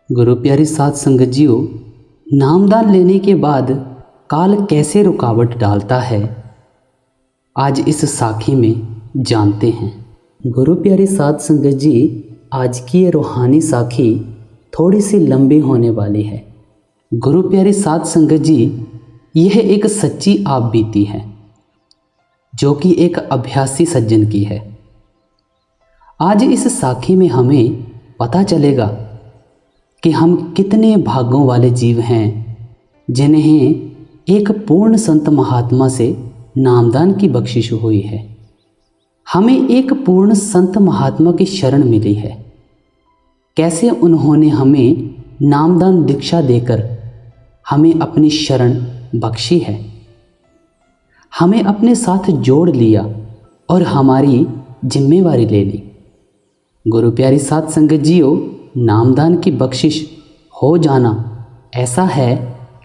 गुरु प्यारे साध संगत जियो, नामदान लेने के बाद काल कैसे रुकावट डालता है, आज इस साखी में जानते हैं। गुरु प्यारे साध संगत जी, आज की ये रूहानी साखी थोड़ी सी लंबी होने वाली है। गुरु प्यारे साध संगत जी, यह एक सच्ची आप बीती है जो कि एक अभ्यासी सज्जन की है। आज इस साखी में हमें पता चलेगा कि हम कितने भाग्यों वाले जीव हैं जिन्हें एक पूर्ण संत महात्मा से नामदान की बख्शिश हुई है। हमें एक पूर्ण संत महात्मा की शरण मिली है। कैसे उन्होंने हमें नामदान दीक्षा देकर हमें अपनी शरण बख्शी है, हमें अपने साथ जोड़ लिया और हमारी जिम्मेवारी ले ली। गुरु प्यारी साध संगत जियो, नामदान की बख्शिश हो जाना ऐसा है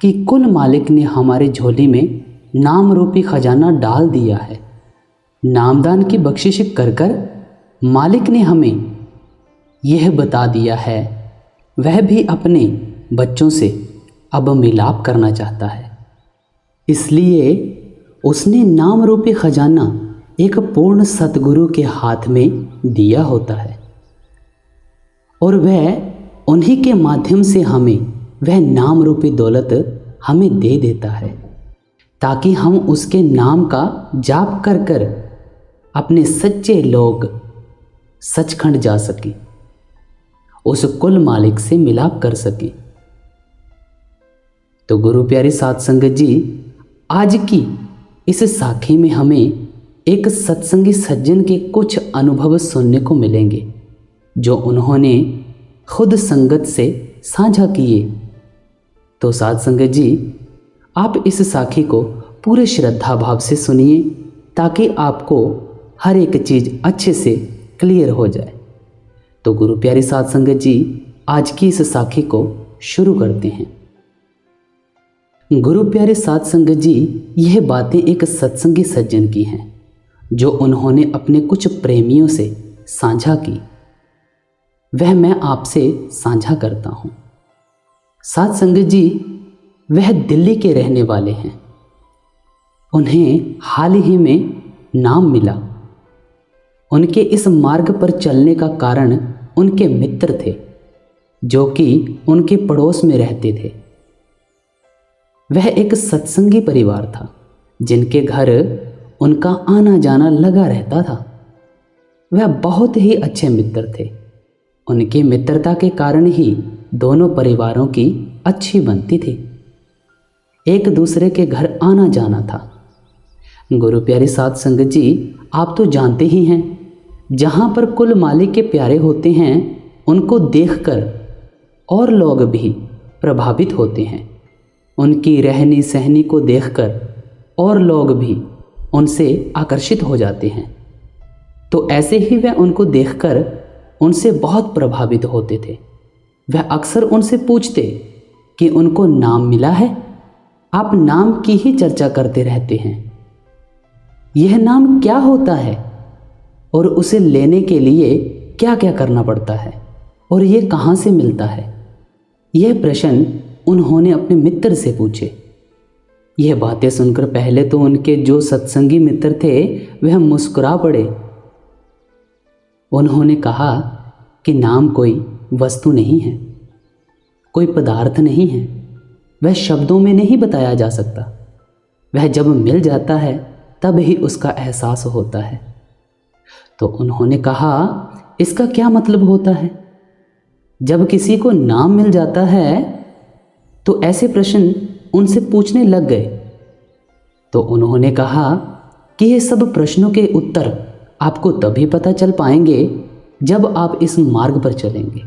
कि कुल मालिक ने हमारे झोली में नाम रूपी खजाना डाल दिया है। नामदान की बख्शिश कर कर मालिक ने हमें यह बता दिया है, वह भी अपने बच्चों से अब मिलाप करना चाहता है। इसलिए उसने नाम रूपी खजाना एक पूर्ण सतगुरु के हाथ में दिया होता है और वह उन्हीं के माध्यम से हमें वह नाम रूपी दौलत हमें दे देता है, ताकि हम उसके नाम का जाप कर कर अपने सच्चे लोग सचखंड जा सके, उस कुल मालिक से मिलाप कर सके। तो गुरु प्यारी साध संगत जी, आज की इस साखी में हमें एक सत्संगी सज्जन के कुछ अनुभव सुनने को मिलेंगे जो उन्होंने खुद संगत से साझा किए। तो साध संगत जी, आप इस साखी को पूरे श्रद्धा भाव से सुनिए ताकि आपको हर एक चीज़ अच्छे से क्लियर हो जाए। तो गुरु प्यारे साध संगत जी, आज की इस साखी को शुरू करते हैं। गुरु प्यारे साध संगत जी, यह बातें एक सत्संगी सज्जन की हैं जो उन्होंने अपने कुछ प्रेमियों से साझा की, वह मैं आपसे साझा करता हूँ। साध संगत जी, वह दिल्ली के रहने वाले हैं। उन्हें हाल ही में नाम मिला। उनके इस मार्ग पर चलने का कारण उनके मित्र थे जो कि उनके पड़ोस में रहते थे। वह एक सत्संगी परिवार था जिनके घर उनका आना जाना लगा रहता था। वह बहुत ही अच्छे मित्र थे। उनकी मित्रता के कारण ही दोनों परिवारों की अच्छी बनती थी, एक दूसरे के घर आना जाना था। गुरु प्यारे साध संगत जी, आप तो जानते ही हैं, जहाँ पर कुल मालिक के प्यारे होते हैं उनको देखकर और लोग भी प्रभावित होते हैं। उनकी रहनी सहनी को देखकर और लोग भी उनसे आकर्षित हो जाते हैं। तो ऐसे ही वह उनको देखकर उनसे बहुत प्रभावित होते थे। वह अक्सर उनसे पूछते कि उनको नाम मिला है? आप नाम की ही चर्चा करते रहते हैं। यह नाम क्या होता है और उसे लेने के लिए क्या क्या करना पड़ता है और यह कहाँ से मिलता है? यह प्रश्न उन्होंने अपने मित्र से पूछे। यह बातें सुनकर पहले तो उनके जो सत्संगी मित्र थे वह मुस्कुरा पड़े। उन्होंने कहा कि नाम कोई वस्तु नहीं है, कोई पदार्थ नहीं है, वह शब्दों में नहीं बताया जा सकता। वह जब मिल जाता है तब ही उसका एहसास होता है। तो उन्होंने कहा, इसका क्या मतलब होता है? जब किसी को नाम मिल जाता है तो ऐसे प्रश्न उनसे पूछने लग गए। तो उन्होंने कहा कि ये सब प्रश्नों के उत्तर आपको तभी पता चल पाएंगे जब आप इस मार्ग पर चलेंगे।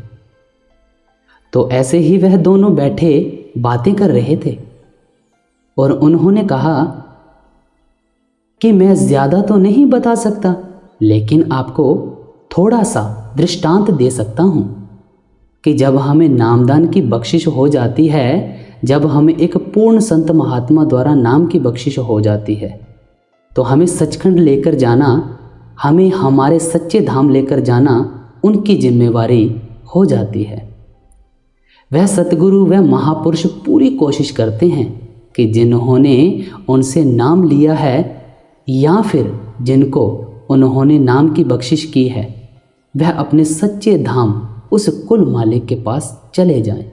तो ऐसे ही वह दोनों बैठे बातें कर रहे थे और उन्होंने कहा कि मैं ज़्यादा तो नहीं बता सकता, लेकिन आपको थोड़ा सा दृष्टांत दे सकता हूँ कि जब हमें नामदान की बख्शिश हो जाती है, जब हमें एक पूर्ण संत महात्मा द्वारा नाम की बख्शिश हो जाती है, तो हमें सचखंड लेकर जाना, हमें हमारे सच्चे धाम लेकर जाना उनकी जिम्मेवारी हो जाती है। वह सतगुरु वह महापुरुष पूरी कोशिश करते हैं कि जिन्होंने उनसे नाम लिया है या फिर जिनको उन्होंने नाम की बख्शिश की है, वह अपने सच्चे धाम उस कुल मालिक के पास चले जाएं।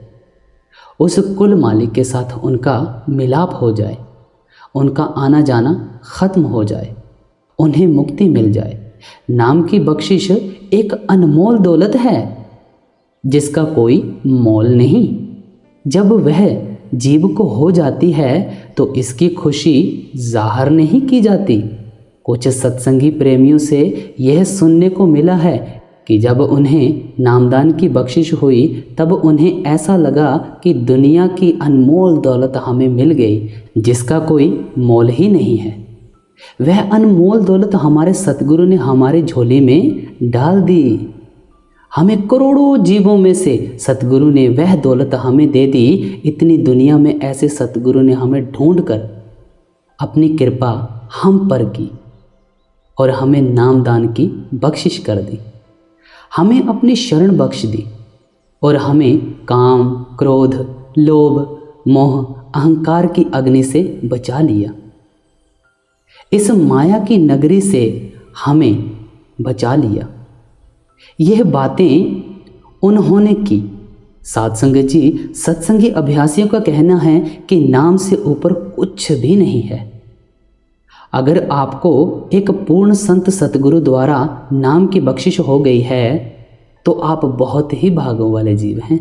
उस कुल मालिक के साथ उनका मिलाप हो जाए, उनका आना जाना खत्म हो जाए, उन्हें मुक्ति मिल जाए। नाम की बख्शिश एक अनमोल दौलत है जिसका कोई मोल नहीं। जब वह जीव को हो जाती है तो इसकी खुशी जाहिर नहीं की जाती। कुछ सत्संगी प्रेमियों से यह सुनने को मिला है कि जब उन्हें नामदान की बख्शिश हुई तब उन्हें ऐसा लगा कि दुनिया की अनमोल दौलत हमें मिल गई जिसका कोई मोल ही नहीं है। वह अनमोल दौलत हमारे सतगुरु ने हमारी झोली में डाल दी। हमें करोड़ों जीवों में से सतगुरु ने वह दौलत हमें दे दी। इतनी दुनिया में ऐसे सतगुरु ने हमें ढूंढकर अपनी कृपा हम पर की और हमें नामदान की बख्शिश कर दी। हमें अपनी शरण बख्श दी और हमें काम, क्रोध, लोभ, मोह, अहंकार की अग्नि से बचा लिया। इस माया की नगरी से हमें बचा लिया। यह बातें उन्होंने की। साध संगत जी, सत्संगी अभ्यासियों का कहना है कि नाम से ऊपर कुछ भी नहीं है। अगर आपको एक पूर्ण संत सतगुरु द्वारा नाम की बख्शिश हो गई है तो आप बहुत ही भागों वाले जीव हैं।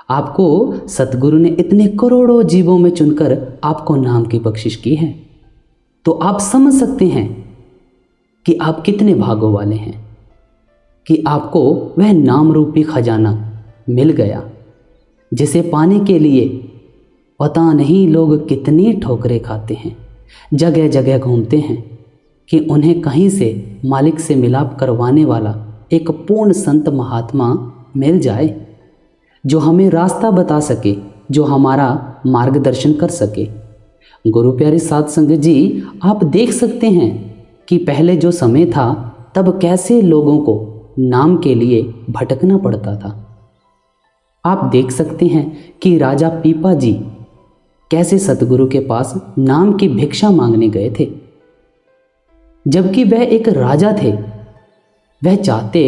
आपको सतगुरु ने इतने करोड़ों जीवों में चुनकर आपको नाम की बख्शिश की है, तो आप समझ सकते हैं कि आप कितने भागों वाले हैं कि आपको वह नाम रूपी खजाना मिल गया, जिसे पाने के लिए पता नहीं लोग कितनी ठोकरें खाते हैं, जगह जगह घूमते हैं कि उन्हें कहीं से मालिक से मिलाप करवाने वाला एक पूर्ण संत महात्मा मिल जाए जो हमें रास्ता बता सके, जो हमारा मार्गदर्शन कर सके। गुरु प्यारे साध संगत जी, आप देख सकते हैं कि पहले जो समय था तब कैसे लोगों को नाम के लिए भटकना पड़ता था। आप देख सकते हैं कि राजा पीपा जी कैसे सतगुरु के पास नाम की भिक्षा मांगने गए थे, जबकि वह एक राजा थे। वह चाहते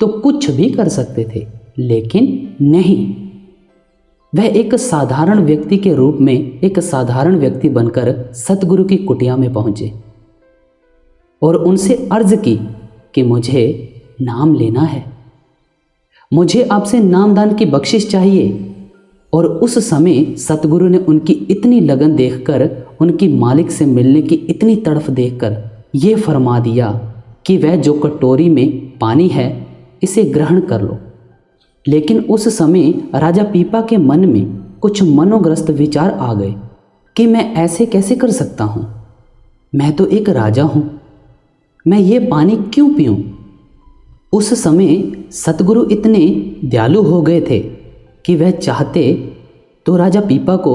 तो कुछ भी कर सकते थे, लेकिन नहीं, वह एक साधारण व्यक्ति के रूप में एक साधारण व्यक्ति बनकर सतगुरु की कुटिया में पहुंचे और उनसे अर्ज की कि मुझे नाम लेना है, मुझे आपसे नामदान की बख्शिश चाहिए। और उस समय सतगुरु ने उनकी इतनी लगन देखकर, उनकी मालिक से मिलने की इतनी तड़फ देखकर ये फरमा दिया कि वह जो कटोरी में पानी है इसे ग्रहण कर लो। लेकिन उस समय राजा पीपा के मन में कुछ मनोग्रस्त विचार आ गए कि मैं ऐसे कैसे कर सकता हूँ, मैं तो एक राजा हूँ, मैं ये पानी क्यों पीऊँ। उस समय सतगुरु इतने दयालु हो गए थे कि वह चाहते तो राजा पीपा को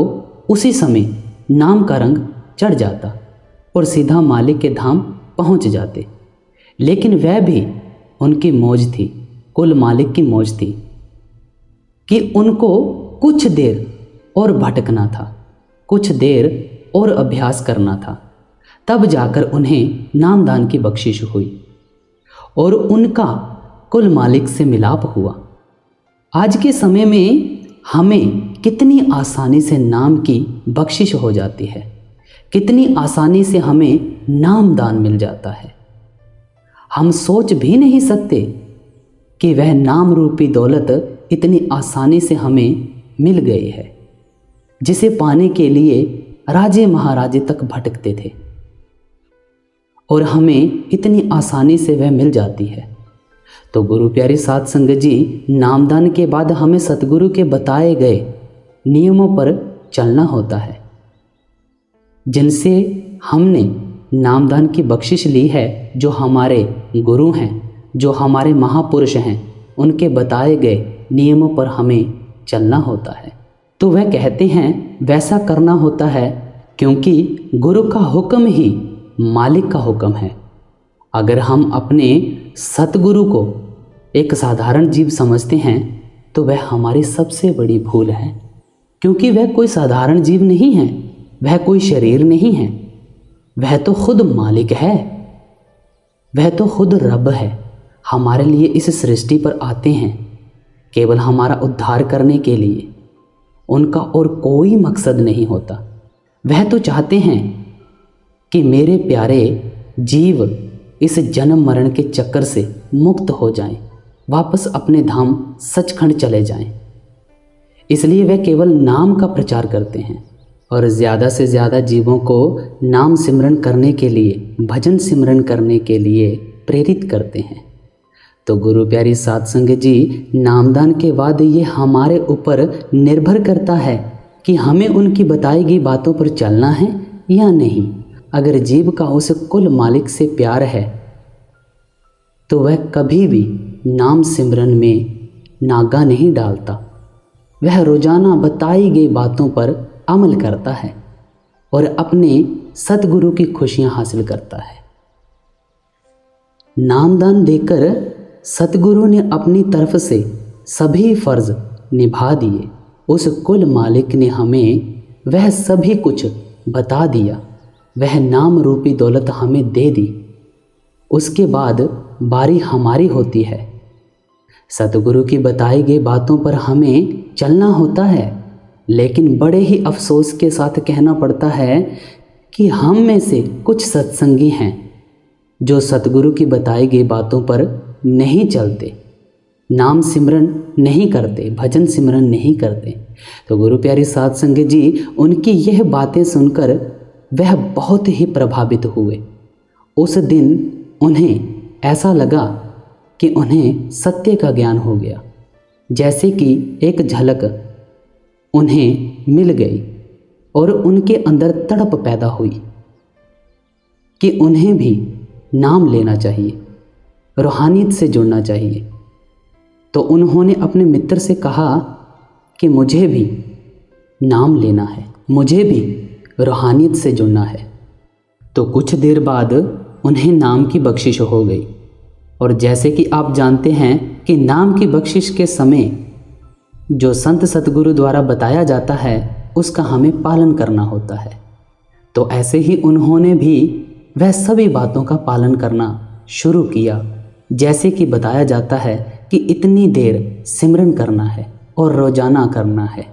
उसी समय नाम का रंग चढ़ जाता और सीधा मालिक के धाम पहुंच जाते। लेकिन वह भी उनकी मौज थी, कुल मालिक की मौज थी कि उनको कुछ देर और भटकना था, कुछ देर और अभ्यास करना था, तब जाकर उन्हें नामदान की बख्शिश हुई और उनका कुल मालिक से मिलाप हुआ। आज के समय में हमें कितनी आसानी से नाम की बख्शिश हो जाती है, कितनी आसानी से हमें नामदान मिल जाता है। हम सोच भी नहीं सकते कि वह नाम रूपी दौलत इतनी आसानी से हमें मिल गई है, जिसे पाने के लिए राजे महाराजे तक भटकते थे और हमें इतनी आसानी से वह मिल जाती है। तो गुरु प्यारी साध संगत जी, नामदान के बाद हमें सतगुरु के बताए गए नियमों पर चलना होता है, जिनसे हमने नामदान की बख्शिश ली है। जो हमारे गुरु हैं, जो हमारे महापुरुष हैं, उनके बताए गए नियमों पर हमें चलना होता है। तो वह कहते हैं वैसा करना होता है क्योंकि गुरु का हुक्म ही मालिक का हुक्म है। अगर हम अपने सतगुरु को एक साधारण जीव समझते हैं तो वह हमारी सबसे बड़ी भूल है, क्योंकि वह कोई साधारण जीव नहीं है, वह कोई शरीर नहीं है, वह तो खुद मालिक है, वह तो खुद रब है। हमारे लिए इस सृष्टि पर आते हैं केवल हमारा उद्धार करने के लिए, उनका और कोई मकसद नहीं होता। वह तो चाहते हैं कि मेरे प्यारे जीव इस जन्म मरण के चक्कर से मुक्त हो जाएं, वापस अपने धाम सचखंड चले जाएं। इसलिए वे केवल नाम का प्रचार करते हैं और ज़्यादा से ज़्यादा जीवों को नाम सिमरन करने के लिए, भजन सिमरन करने के लिए प्रेरित करते हैं। तो गुरु प्यारी साध संगत जी, नामदान के बाद ये हमारे ऊपर निर्भर करता है कि हमें उनकी बताई गई बातों पर चलना है या नहीं। अगर जीव का उस कुल मालिक से प्यार है तो वह कभी भी नाम सिमरन में नागा नहीं डालता। वह रोजाना बताई गई बातों पर अमल करता है और अपने सतगुरु की खुशियां हासिल करता है। नामदान देकर सतगुरु ने अपनी तरफ से सभी फर्ज निभा दिए। उस कुल मालिक ने हमें वह सभी कुछ बता दिया, वह नाम रूपी दौलत हमें दे दी। उसके बाद बारी हमारी होती है। सतगुरु की बताई गई बातों पर हमें चलना होता है, लेकिन बड़े ही अफसोस के साथ कहना पड़ता है कि हम में से कुछ सत्संगी हैं जो सतगुरु की बताई गई बातों पर नहीं चलते, नाम सिमरन नहीं करते, भजन सिमरन नहीं करते। तो गुरु प्यारी साध संगत जी, उनकी यह बातें सुनकर वह बहुत ही प्रभावित हुए। उस दिन उन्हें ऐसा लगा कि उन्हें सत्य का ज्ञान हो गया, जैसे कि एक झलक उन्हें मिल गई और उनके अंदर तड़प पैदा हुई कि उन्हें भी नाम लेना चाहिए, रूहानियत से जुड़ना चाहिए। तो उन्होंने अपने मित्र से कहा कि मुझे भी नाम लेना है, मुझे भी रूहानियत से जुड़ना है। तो कुछ देर बाद उन्हें नाम की बख्शिश हो गई। और जैसे कि आप जानते हैं कि नाम की बख्शिश के समय जो संत सतगुरु द्वारा बताया जाता है उसका हमें पालन करना होता है। तो ऐसे ही उन्होंने भी वह सभी बातों का पालन करना शुरू किया, जैसे कि बताया जाता है कि इतनी देर सिमरन करना है और रोज़ाना करना है।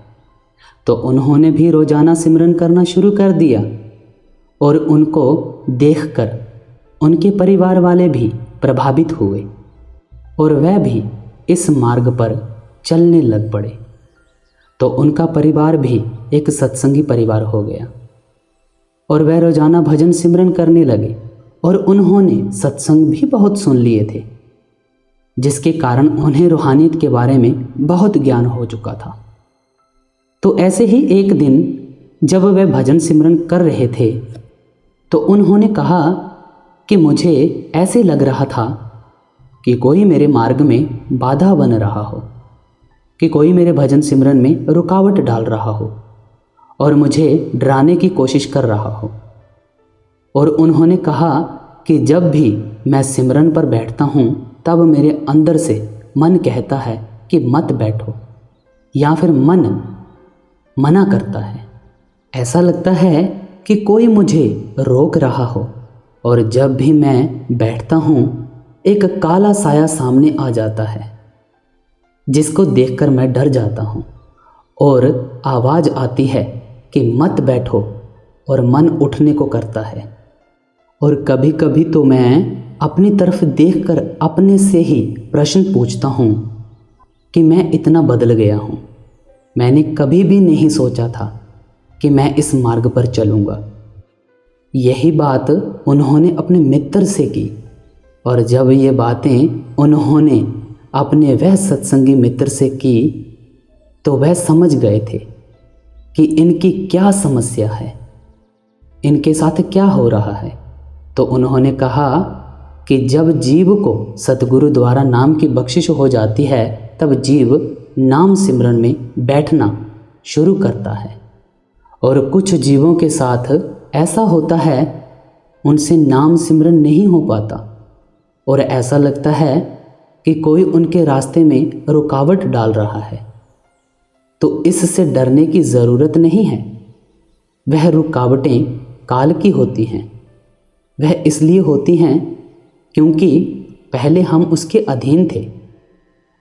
तो उन्होंने भी रोज़ाना सिमरन करना शुरू कर दिया और उनको देखकर उनके परिवार वाले भी प्रभावित हुए और वह भी इस मार्ग पर चलने लग पड़े। तो उनका परिवार भी एक सत्संगी परिवार हो गया और वह रोज़ाना भजन सिमरन करने लगे और उन्होंने सत्संग भी बहुत सुन लिए थे, जिसके कारण उन्हें रूहानियत के बारे में बहुत ज्ञान हो चुका था। तो ऐसे ही एक दिन जब वह भजन सिमरन कर रहे थे तो उन्होंने कहा कि मुझे ऐसे लग रहा था कि कोई मेरे मार्ग में बाधा बन रहा हो, कि कोई मेरे भजन सिमरन में रुकावट डाल रहा हो और मुझे डराने की कोशिश कर रहा हो। और उन्होंने कहा कि जब भी मैं सिमरन पर बैठता हूँ तब मेरे अंदर से मन कहता है कि मत बैठो, या फिर मन मना करता है। ऐसा लगता है कि कोई मुझे रोक रहा हो। और जब भी मैं बैठता हूँ एक काला साया सामने आ जाता है, जिसको देखकर मैं डर जाता हूँ और आवाज़ आती है कि मत बैठो, और मन उठने को करता है। और कभी कभी तो मैं अपनी तरफ देखकर अपने से ही प्रश्न पूछता हूँ कि मैं इतना बदल गया हूँ। मैंने कभी भी नहीं सोचा था कि मैं इस मार्ग पर चलूँगा। यही बात उन्होंने अपने मित्र से की और जब ये बातें उन्होंने अपने वह सत्संगी मित्र से की तो वह समझ गए थे कि इनकी क्या समस्या है, इनके साथ क्या हो रहा है। तो उन्होंने कहा कि जब जीव को सतगुरु द्वारा नाम की बख्शिश हो जाती है तब जीव नाम सिमरन में बैठना शुरू करता है। और कुछ जीवों के साथ ऐसा होता है उनसे नाम सिमरन नहीं हो पाता और ऐसा लगता है कि कोई उनके रास्ते में रुकावट डाल रहा है, तो इससे डरने की ज़रूरत नहीं है। वह रुकावटें काल की होती हैं। वह इसलिए होती हैं क्योंकि पहले हम उसके अधीन थे,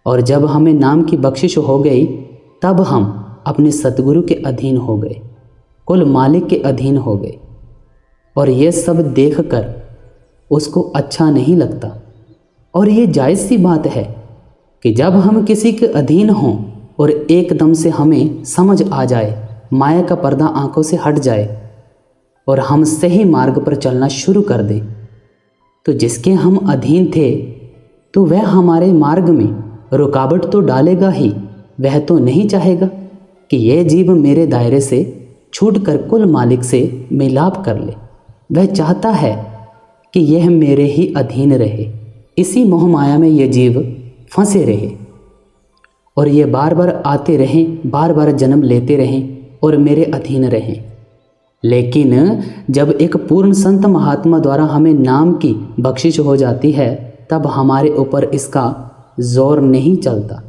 और जब हमें नाम की बख्शिश हो गई तब हम अपने सतगुरु के अधीन हो गए, कुल मालिक के अधीन हो गए। और ये सब देखकर उसको अच्छा नहीं लगता। और ये जायज़ सी बात है कि जब हम किसी के अधीन हों और एकदम से हमें समझ आ जाए, माया का पर्दा आंखों से हट जाए और हम सही मार्ग पर चलना शुरू कर दें, तो जिसके हम अधीन थे तो वह हमारे मार्ग में रुकावट तो डालेगा ही। वह तो नहीं चाहेगा कि यह जीव मेरे दायरे से छूटकर कुल मालिक से मिलाप कर ले। वह चाहता है कि यह मेरे ही अधीन रहे, इसी मोह माया में यह जीव फंसे रहे और ये बार बार आते रहें, बार बार जन्म लेते रहें और मेरे अधीन रहें। लेकिन जब एक पूर्ण संत महात्मा द्वारा हमें नाम की बख्शिश हो जाती है, तब हमारे ऊपर इसका जोर नहीं चलता।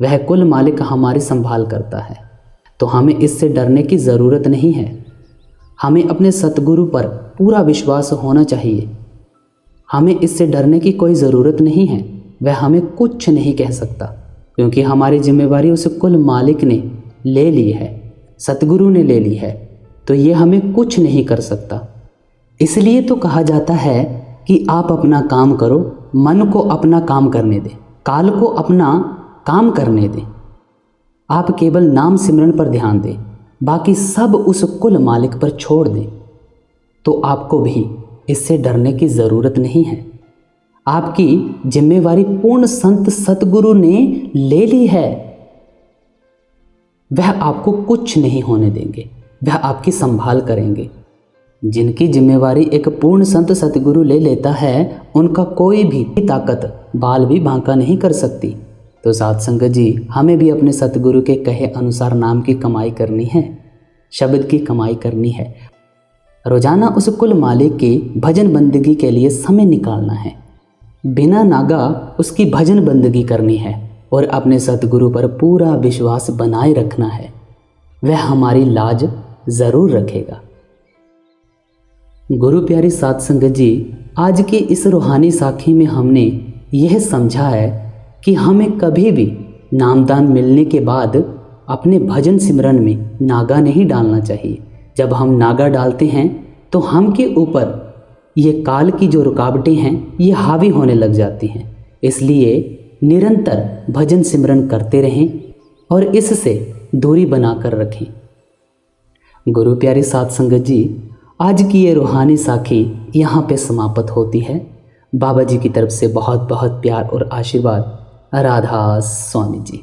वह कुल मालिक हमारी संभाल करता है, तो हमें इससे डरने की ज़रूरत नहीं है। हमें अपने सतगुरु पर पूरा विश्वास होना चाहिए। हमें इससे डरने की कोई ज़रूरत नहीं है। वह हमें कुछ नहीं कह सकता, क्योंकि हमारी जिम्मेवारी उस कुल मालिक ने ले ली है, सतगुरु ने ले ली है, तो ये हमें कुछ नहीं कर सकता। इसलिए तो कहा जाता है कि आप अपना काम करो, मन को अपना काम करने दें, काल को अपना काम करने दें। आप केवल नाम सिमरन पर ध्यान दें, बाकी सब उस कुल मालिक पर छोड़ दें, तो आपको भी इससे डरने की ज़रूरत नहीं है। आपकी जिम्मेवारी पूर्ण संत सतगुरु ने ले ली है। वह आपको कुछ नहीं होने देंगे, वह आपकी संभाल करेंगे। जिनकी जिम्मेवारी एक पूर्ण संत सतगुरु ले लेता है, उनका कोई भी ताकत बाल भी बांका नहीं कर सकती। तो साध संगत जी, हमें भी अपने सतगुरु के कहे अनुसार नाम की कमाई करनी है, शब्द की कमाई करनी है। रोजाना उस कुल मालिक की भजन बंदगी के लिए समय निकालना है, बिना नागा उसकी भजन बंदगी करनी है और अपने सतगुरु पर पूरा विश्वास बनाए रखना है। वह हमारी लाज ज़रूर रखेगा। गुरु प्यारी साध संगत जी, आज की इस रूहानी साखी में हमने यह समझा है कि हमें कभी भी नामदान मिलने के बाद अपने भजन सिमरन में नागा नहीं डालना चाहिए। जब हम नागा डालते हैं तो हम के ऊपर ये काल की जो रुकावटें हैं ये हावी होने लग जाती हैं। इसलिए निरंतर भजन सिमरन करते रहें और इससे दूरी बनाकर रखें। गुरु प्यारी साध संगत जी, आज की ये रूहानी साखी यहाँ पे समाप्त होती है। बाबा जी की तरफ से बहुत बहुत प्यार और आशीर्वाद। राधा स्वामी जी।